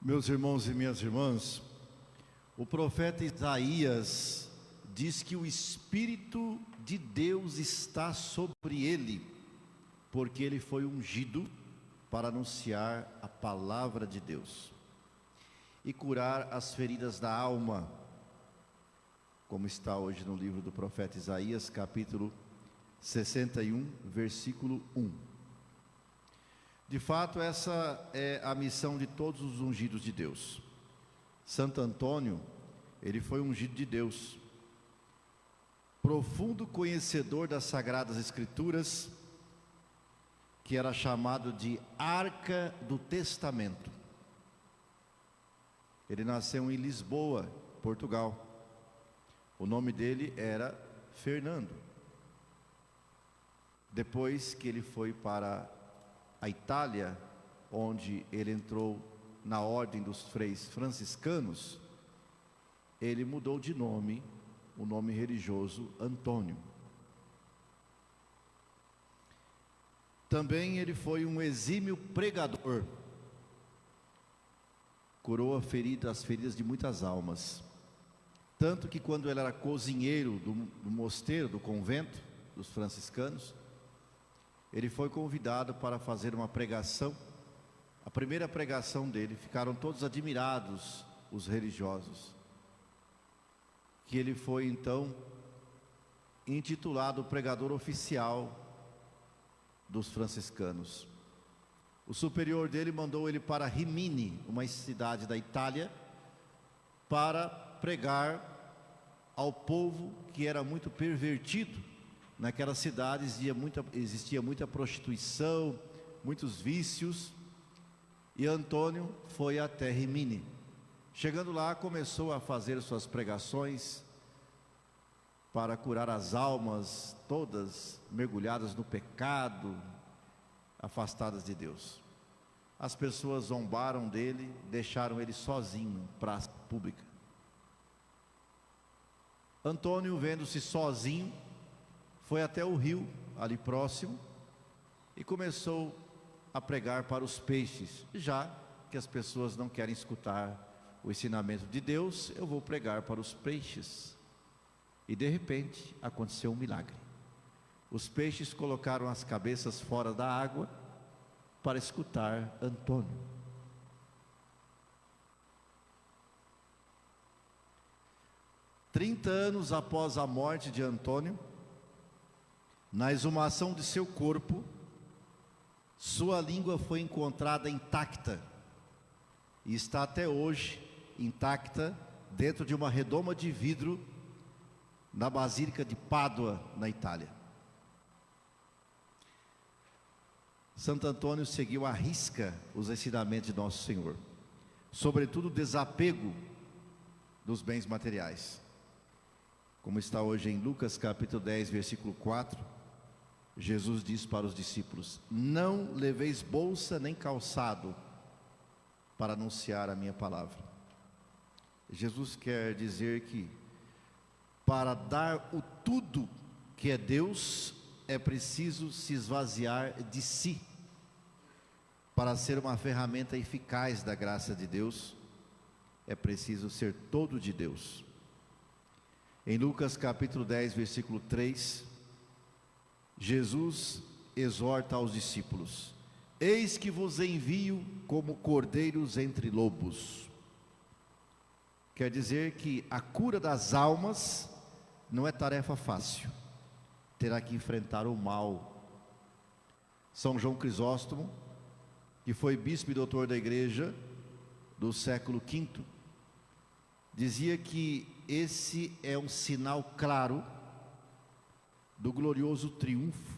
Meus irmãos e minhas irmãs, o profeta Isaías diz que o Espírito de Deus está sobre ele, porque ele foi ungido para anunciar a palavra de Deus e curar as feridas da alma, como está hoje no livro do profeta Isaías, capítulo 61, versículo 1. De fato, essa é a missão de todos os ungidos de Deus. Santo Antônio, ele foi ungido de Deus, profundo conhecedor das Sagradas Escrituras, que era chamado de Arca do Testamento. Ele nasceu em Lisboa, Portugal. O nome dele era Fernando. Depois que ele foi para a Itália, onde ele entrou na ordem dos freis franciscanos, ele mudou de nome, o nome religioso Antônio. Também ele foi um exímio pregador, curou as feridas de muitas almas, tanto que quando ele era cozinheiro do mosteiro, do convento dos franciscanos, ele foi convidado para fazer uma pregação. A primeira pregação dele, ficaram todos admirados, os religiosos, que ele foi então intitulado pregador oficial dos franciscanos. O superior dele mandou ele para Rimini, uma cidade da Itália, para pregar ao povo que era muito pervertido. Naquela cidade existia muita prostituição, muitos vícios, e Antônio foi até Rimini. Chegando lá, começou a fazer suas pregações para curar as almas todas mergulhadas no pecado, afastadas de Deus. As pessoas zombaram dele, deixaram ele sozinho em praça pública. Antônio, vendo-se sozinho, foi até o rio, ali próximo, e começou a pregar para os peixes. Já que as pessoas não querem escutar o ensinamento de Deus, eu vou pregar para os peixes. E de repente, aconteceu um milagre. Os peixes colocaram as cabeças fora da água para escutar Antônio. Trinta anos após a morte de Antônio, na exumação de seu corpo, sua língua foi encontrada intacta e está até hoje intacta dentro de uma redoma de vidro na Basílica de Pádua, na Itália. Santo Antônio seguiu à risca os ensinamentos de Nosso Senhor, sobretudo o desapego dos bens materiais. Como está hoje em Lucas capítulo 10, versículo 4, Jesus diz para os discípulos: não leveis bolsa nem calçado para anunciar a minha palavra. Jesus quer dizer que para dar o tudo que é Deus, é preciso se esvaziar de si. Para ser uma ferramenta eficaz da graça de Deus, é preciso ser todo de Deus. Em Lucas capítulo 10, versículo 3, Jesus exorta aos discípulos: eis que vos envio como cordeiros entre lobos. Quer dizer que a cura das almas não é tarefa fácil, terá que enfrentar o mal. São João Crisóstomo, que foi bispo e doutor da igreja do século V, dizia que esse é um sinal claro do glorioso triunfo.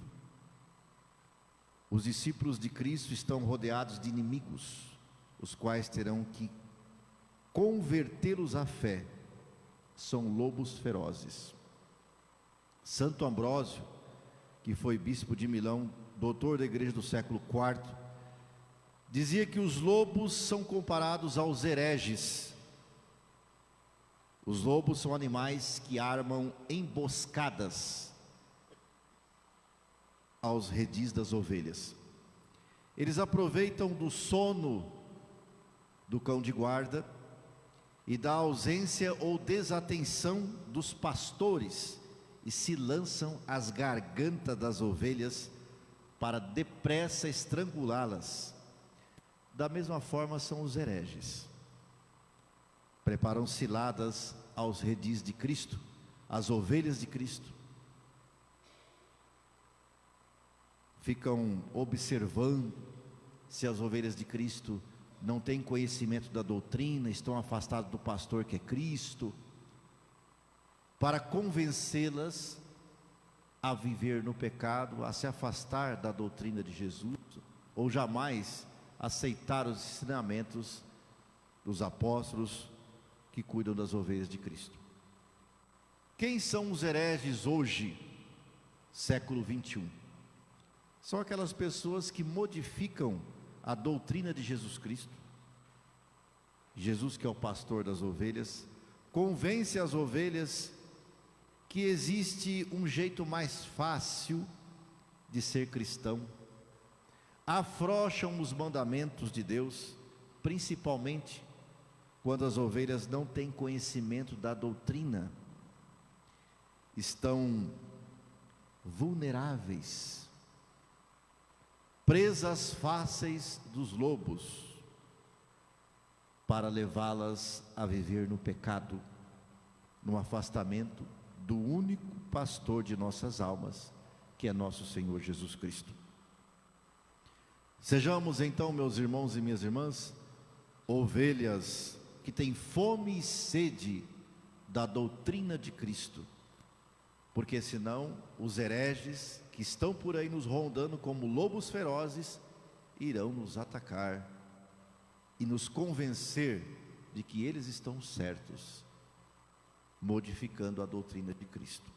Os discípulos de Cristo estão rodeados de inimigos, os quais terão que convertê-los à fé. São lobos ferozes. Santo Ambrósio, que foi bispo de Milão, doutor da igreja do século IV, dizia que os lobos são comparados aos hereges. Os lobos são animais que armam emboscadas aos redis das ovelhas. Eles aproveitam do sono do cão de guarda e da ausência ou desatenção dos pastores, e se lançam às gargantas das ovelhas para depressa estrangulá-las. Da mesma forma são os hereges. Preparam ciladas aos redis de Cristo, às ovelhas de Cristo. Ficam observando se as ovelhas de Cristo não têm conhecimento da doutrina, estão afastadas do pastor que é Cristo, para convencê-las a viver no pecado, a se afastar da doutrina de Jesus, ou jamais aceitar os ensinamentos dos apóstolos que cuidam das ovelhas de Cristo. Quem são os hereges hoje, século 21? São aquelas pessoas que modificam a doutrina de Jesus Cristo. Jesus, que é o pastor das ovelhas, convence as ovelhas que existe um jeito mais fácil de ser cristão. Afrouxam os mandamentos de Deus, principalmente quando as ovelhas não têm conhecimento da doutrina, estão vulneráveis, presas fáceis dos lobos, para levá-las a viver no pecado, no afastamento do único pastor de nossas almas, que é nosso Senhor Jesus Cristo. Sejamos então, meus irmãos e minhas irmãs, ovelhas que têm fome e sede da doutrina de Cristo, porque senão os hereges que estão por aí nos rondando como lobos ferozes irão nos atacar e nos convencer de que eles estão certos, modificando a doutrina de Cristo.